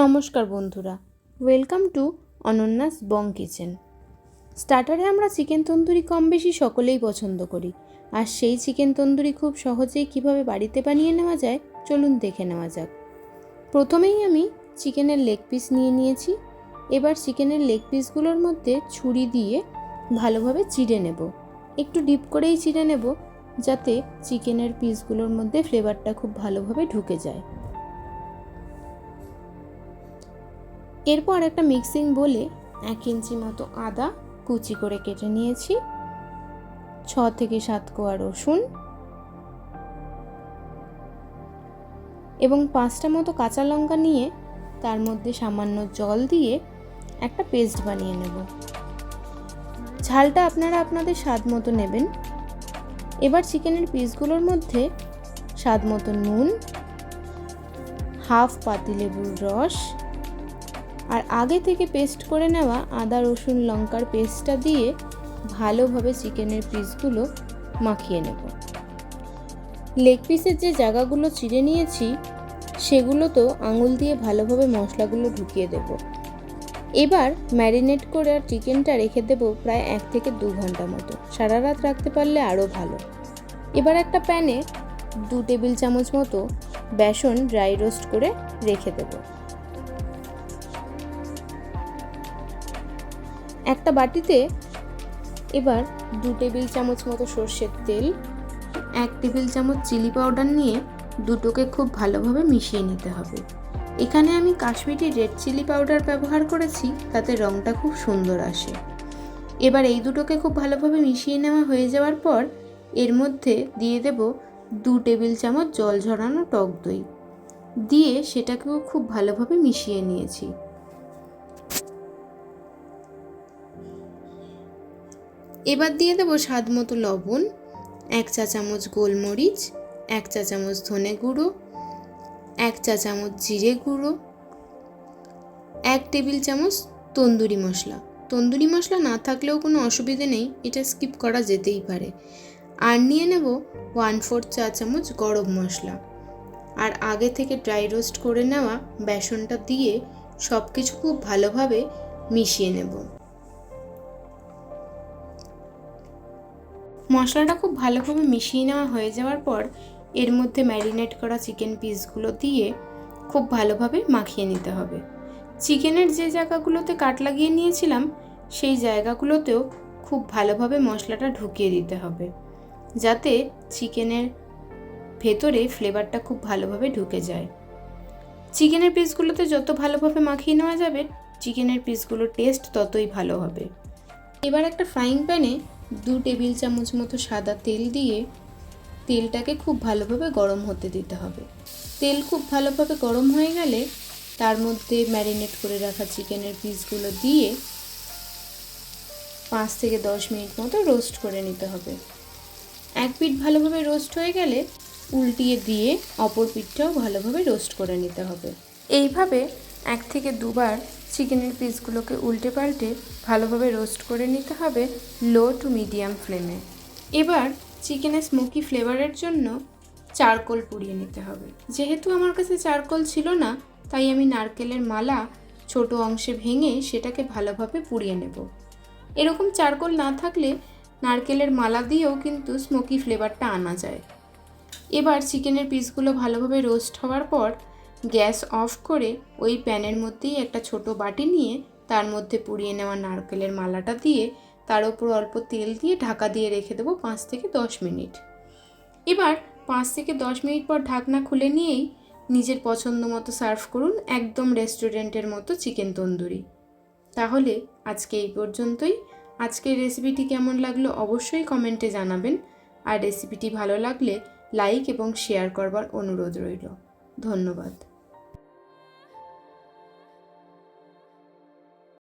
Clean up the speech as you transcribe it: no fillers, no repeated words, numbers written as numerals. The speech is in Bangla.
নমস্কার বন্ধুরা, welcome to Ananya's Bong kitchen. স্টার্টারে আমরা চিকেন তন্দুরি কম বেশি সকলেই পছন্দ করি, আর সেই চিকেন তন্দুরি খুব সহজেই কিভাবে বাড়িতে বানিয়ে নেওয়া যায় চলুন দেখে নেওয়া যাক। প্রথমেই আমি চিকেনের লেগ পিস নিয়ে নিয়েছি। এবার চিকেনের লেগ পিসগুলোর মধ্যে ছুরি দিয়ে ভালোভাবে চিড়ে নেব। একটু ডিপ করেই চিড়ে নেব, যাতে চিকেনের পিসগুলোর মধ্যে ফ্লেভারটা খুব ভালোভাবে ঢুকে যায়। এরপর একটা মিক্সিং বোলে 1 ইঞ্চি মতো আদা কুচি করে কেটে নিয়েছি, 6 থেকে 7 কোয়া রসুন এবং 5টা মতো কাঁচা লঙ্কা নিয়ে তার মধ্যে সামান্য জল দিয়ে একটা পেস্ট বানিয়ে নেব। ঝালটা আপনারা আপনাদের স্বাদ মতো নেবেন। এবার চিকেনের পিসগুলোর মধ্যে স্বাদ মতো নুন, হাফ পাতিলেবুর রস আর আগে থেকে পেস্ট করে নেওয়া আদা রসুন লঙ্কার পেস্টটা দিয়ে ভালোভাবে চিকেনের পিসগুলো মাখিয়ে নেব। লেগ পিসের যে জায়গাগুলো চিড়ে নিয়েছি সেগুলো তো আঙুল দিয়ে ভালোভাবে মশলাগুলো ঢুকিয়ে দেব। এবার ম্যারিনেট করে আর চিকেনটা রেখে দেব প্রায় 1 থেকে 2 ঘন্টা মতো। সারা রাত রাখতে পারলে আরও ভালো। এবার একটা প্যানে 2 টেবিল চামচ মতো বেসন ড্রাই রোস্ট করে রেখে দেব। একটা বাটিতে এবার 2 টেবিল চামচ মতো সর্ষের তেল, 1 টেবিল চামচ চিলি পাউডার নিয়ে দুটোকে খুব ভালোভাবে মিশিয়ে নিতে হবে। এখানে আমি কাশ্মীরি রেড চিলি পাউডার ব্যবহার করেছি, তাতে রঙটা খুব সুন্দর আসে। এবার এই দুটোকে খুব ভালোভাবে মিশিয়ে নেওয়া হয়ে যাওয়ার পর এর মধ্যে দিয়ে দেব 2 টেবিল চামচ জল ঝরানো টক দই দিয়ে সেটাকেও খুব ভালোভাবে মিশিয়ে নিয়েছি। এবার দিয়ে দেবো স্বাদ মতো লবণ, 1 চা চামচ গোলমরিচ, 1 চা চামচ ধনে গুঁড়ো, 1 চা চামচ জিরে গুঁড়ো, 1 টেবিল চামচ তন্দুরি মশলা। তন্দুরি মশলা না থাকলেও কোনো অসুবিধে নেই, এটা স্কিপ করা যেতেই পারে। আর নিয়ে নেব 1/4 চা চামচ গরম মশলা আর আগে থেকে ড্রাই রোস্ট করে নেওয়া বেসনটা দিয়ে সব কিছু খুব ভালোভাবে মিশিয়ে নেব। মশলাটা খুব ভালোভাবে মিশিয়ে নেওয়া হয়ে যাওয়ার পর এর মধ্যে ম্যারিনেট করা চিকেন পিসগুলো দিয়ে খুব ভালোভাবে মাখিয়ে নিতে হবে। চিকেনের যে জায়গাগুলোতে কাট লাগিয়ে নিয়েছিলাম সেই জায়গাগুলোতেও খুব ভালোভাবে মশলাটা ঢুকিয়ে দিতে হবে, যাতে চিকেনের ভেতরে ফ্লেভারটা খুব ভালোভাবে ঢুকে যায়। চিকেনের পিসগুলোতে যত ভালোভাবে মাখিয়ে নেওয়া যাবে চিকেনের পিসগুলোর টেস্ট ততই ভালো হবে। এবার একটা ফ্রাইং প্যানে 2 টেবিল চামচ মতো সাদা তেল দিয়ে তেলটাকে খুব ভালোভাবে গরম হতে দিতে হবে। তেল খুব ভালোভাবে গরম হয়ে গেলে তার মধ্যে ম্যারিনেট করে রাখা চিকেনের পিসগুলো দিয়ে 5 থেকে 10 মিনিট মতো রোস্ট করে নিতে হবে। এক পিঠ ভালোভাবে রোস্ট হয়ে গেলে উল্টিয়ে দিয়ে অপর পিঠটাও ভালোভাবে রোস্ট করে নিতে হবে। এইভাবে 1 থেকে 2 বার চিকেনের পিসগুলোকে উল্টে পাল্টে ভালোভাবে রোস্ট করে নিতে হবে লো টু মিডিয়াম ফ্লেমে। এবার চিকেনের স্মোকি ফ্লেভারের জন্য চারকোল পুড়িয়ে নিতে হবে। যেহেতু আমার কাছে চারকোল ছিল না, তাই আমি নারকেলের মালা ছোট অংশে ভেঙে সেটাকে ভালোভাবে পুড়িয়ে নেব। এরকম চারকোল না থাকলে নারকেলের মালা দিয়েও কিন্তু স্মোকি ফ্লেভারটা আনা যায়। এবার চিকেনের পিসগুলো ভালোভাবে রোস্ট হওয়ার পর গ্যাস অফ করে ওই প্যানের মধ্যেই একটা ছোট বাটি নিয়ে তার মধ্যে পুড়িয়ে নেওয়া নারকেলের মালাটা দিয়ে তার উপর অল্প তেল দিয়ে ঢাকা দিয়ে রেখে দেবো 5 থেকে 10 মিনিট। এবার 5 থেকে 10 মিনিট পর ঢাকনা খুলে নিয়েই নিজের পছন্দ মতো সার্ভ করুন, একদম রেস্টুরেন্টের মতো চিকেন তন্দুরি। তাহলে আজকে এই পর্যন্তই। আজকের রেসিপিটি কেমন লাগলো অবশ্যই কমেন্টে জানাবেন, আর রেসিপিটি ভালো লাগলে লাইক এবং শেয়ার করবার অনুরোধ রইল। ধন্যবাদ।